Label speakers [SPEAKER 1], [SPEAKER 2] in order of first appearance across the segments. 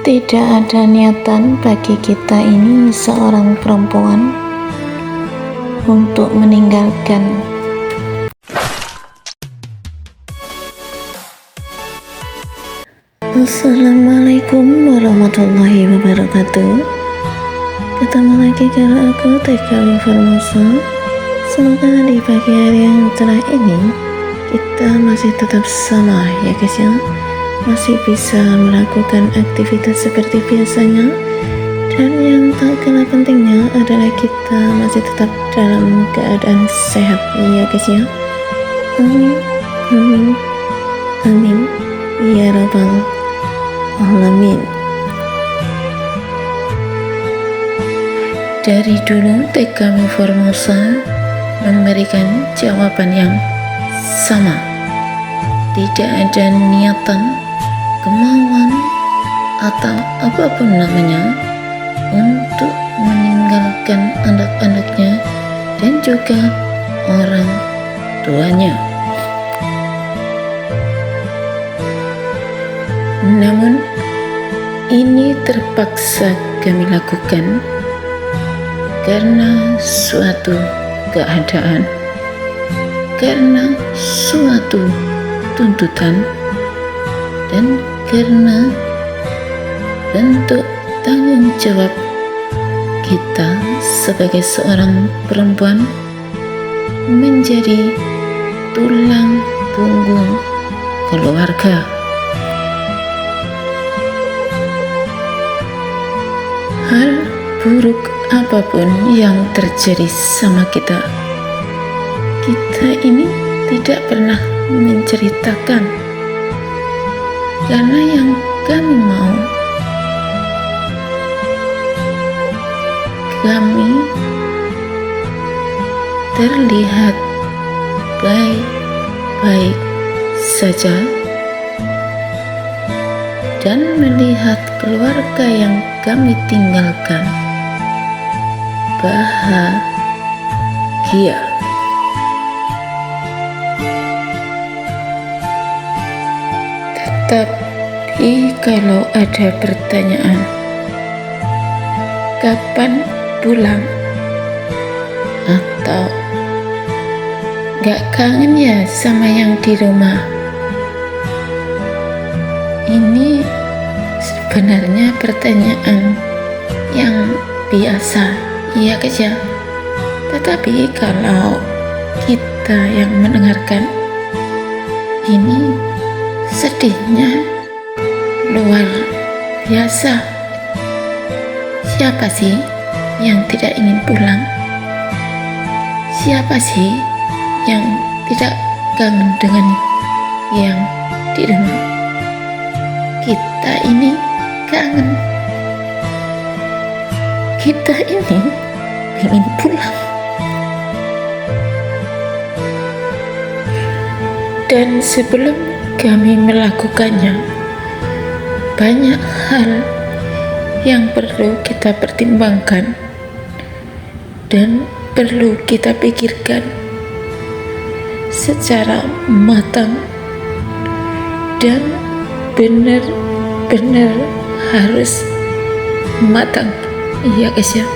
[SPEAKER 1] Tidak ada niatan bagi kita ini seorang perempuan untuk meninggalkan. Assalamualaikum warahmatullahi wabarakatuh. Ketemu lagi dengan aku TKW Formosa. Semoga di pagi hari yang cerah ini kita masih tetap sama ya guys ya, masih bisa melakukan aktivitas seperti biasanya, dan yang tak kalah pentingnya adalah kita masih tetap dalam keadaan sehat ya guys ya. Amin amin amin ya rabbal alamin. Dari dulu TKW Formosa memberikan jawaban yang sama. Tidak ada niatan, kemauan, atau apapun namanya untuk meninggalkan anak-anaknya dan juga orang tuanya. Namun ini terpaksa kami lakukan karena suatu keadaan, karena suatu tuntutan, dan karena bentuk tanggung jawab kita sebagai seorang perempuan menjadi tulang punggung keluarga. Hal buruk apapun yang terjadi sama kita ini tidak pernah menceritakan, karena yang kami mau, kami terlihat baik-baik saja dan melihat keluarga yang kami tinggalkan bahagia. Tetapi kalau ada pertanyaan, kapan pulang? Atau gak kangen ya sama yang di rumah? Ini sebenarnya pertanyaan yang biasa, iya guys ya. Tetapi kalau kita yang mendengarkan ini, sedihnya luar biasa. Siapa sih yang tidak ingin pulang? Siapa sih yang tidak kangen dengan yang di rumah? Kita ini kangen. Kita ini ingin pulang. Dan sebelum kami melakukannya, banyak hal yang perlu kita pertimbangkan dan perlu kita pikirkan secara matang dan benar-benar harus matang, iya guys ya.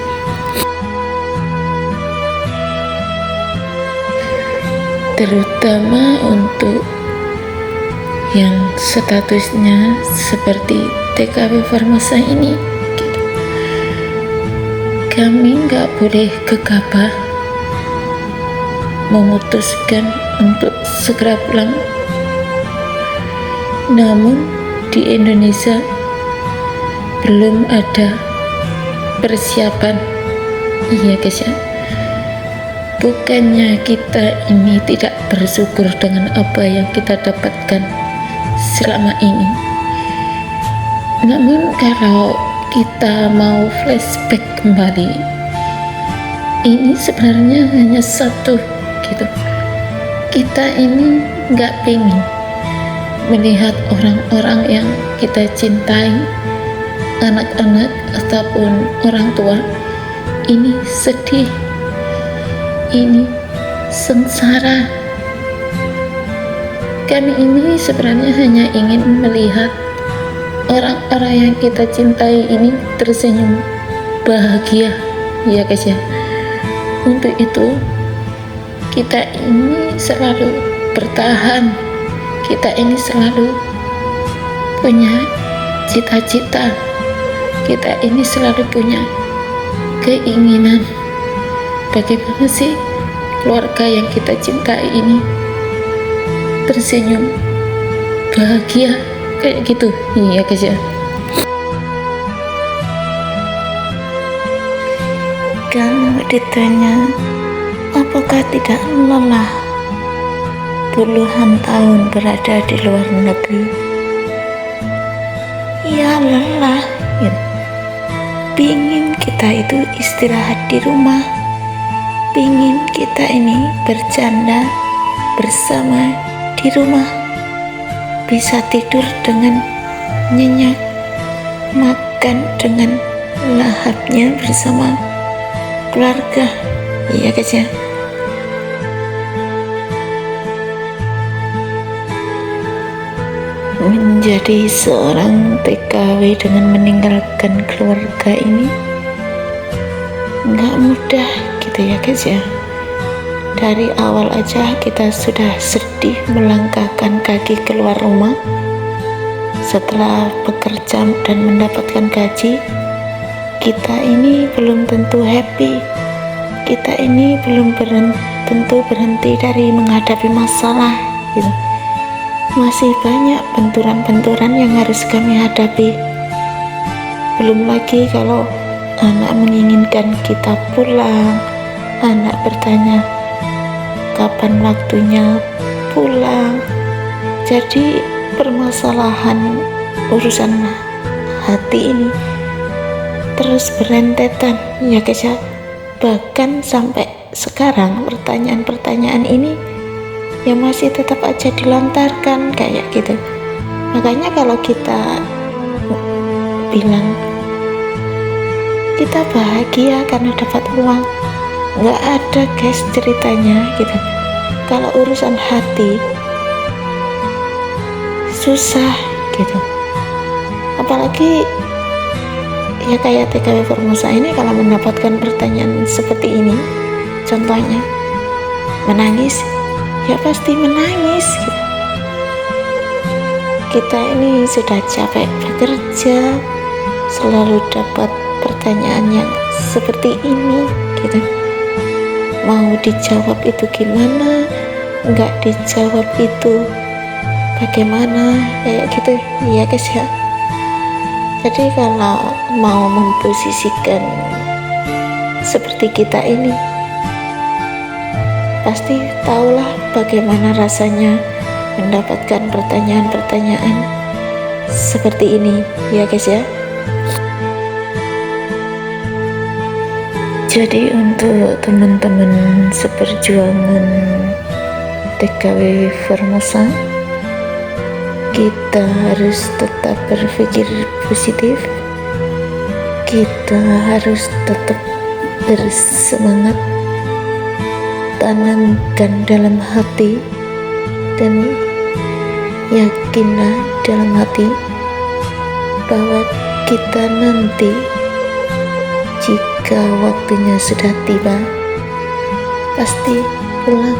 [SPEAKER 1] Terutama untuk yang statusnya seperti TKW Formosa ini, kami gak boleh gegabah memutuskan untuk segera pulang. Namun di Indonesia belum ada persiapan, iya guys ya. Bukannya kita ini tidak bersyukur dengan apa yang kita dapatkan selama ini, namun kalau kita mau flashback kembali, ini sebenarnya hanya satu gitu. Kita ini nggak pengen melihat orang-orang yang kita cintai, anak-anak ataupun orang tua, ini sedih, ini sengsara. Kami ini sebenarnya hanya ingin melihat orang-orang yang kita cintai ini tersenyum bahagia, ya guys ya. Untuk itu kita ini selalu bertahan, kita ini selalu punya cita-cita, kita ini selalu punya keinginan bagaimana sih keluarga yang kita cintai ini tersenyum bahagia kayak gitu, iya guys ya. Kalau ditanya apakah tidak lelah puluhan tahun berada di luar negeri, ya lelah ya. Pingin kita itu istirahat di rumah, pingin kita ini bercanda bersama di rumah, bisa tidur dengan nyenyak, makan dengan lahapnya bersama keluarga, iya guys ya. Menjadi seorang TKW dengan meninggalkan keluarga ini nggak mudah gitu ya guys ya. Dari awal aja kita sudah sedih melangkahkan kaki keluar rumah. Setelah bekerja dan mendapatkan gaji, kita ini belum tentu happy, kita ini belum tentu berhenti dari menghadapi masalah gitu. Masih banyak benturan-benturan yang harus kami hadapi. Belum lagi kalau anak menginginkan kita pulang, anak bertanya kapan waktunya pulang. Jadi permasalahan urusan hati ini terus berentetan ya guys ya. Bahkan sampai sekarang pertanyaan-pertanyaan ini ya masih tetap aja dilontarkan kayak gitu. Makanya kalau kita bilang kita bahagia karena dapat uang, nggak ada guys ceritanya gitu. Kalau urusan hati susah gitu. Apalagi ya kayak TKW Formosa ini, kalau mendapatkan pertanyaan seperti ini, contohnya menangis, ya pasti menangis gitu. Kita ini sudah capek bekerja, selalu dapat pertanyaan yang seperti ini gitu. Mau dijawab itu gimana, nggak dijawab itu bagaimana, kayak gitu ya guys ya. Jadi kalau mau memposisikan seperti kita ini, pasti tahulah bagaimana rasanya mendapatkan pertanyaan-pertanyaan seperti ini ya guys ya. Jadi untuk teman-teman seperjuangan TKW Formosa, kita harus tetap berpikir positif, kita harus tetap bersemangat, tanamkan dalam hati dan yakinlah dalam hati bahwa kita nanti jika waktunya sudah tiba pasti pulang,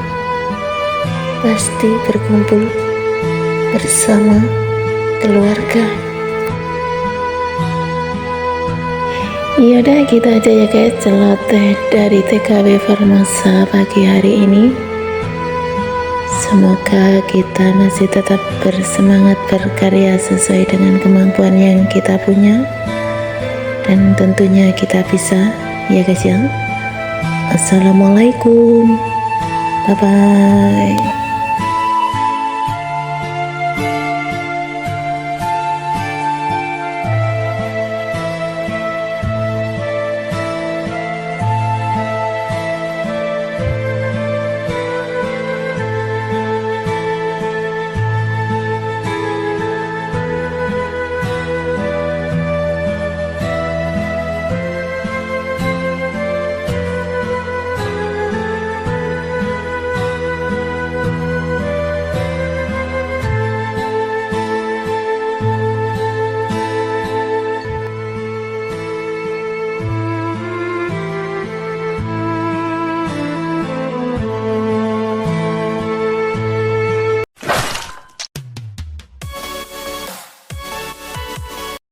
[SPEAKER 1] pasti berkumpul bersama keluarga. Yaudah gitu aja ya guys celoteh dari TKW Formosa pagi hari ini. Semoga kita masih tetap bersemangat berkarya sesuai dengan kemampuan yang kita punya, dan tentunya kita bisa ya guys ya. Assalamualaikum, bye bye.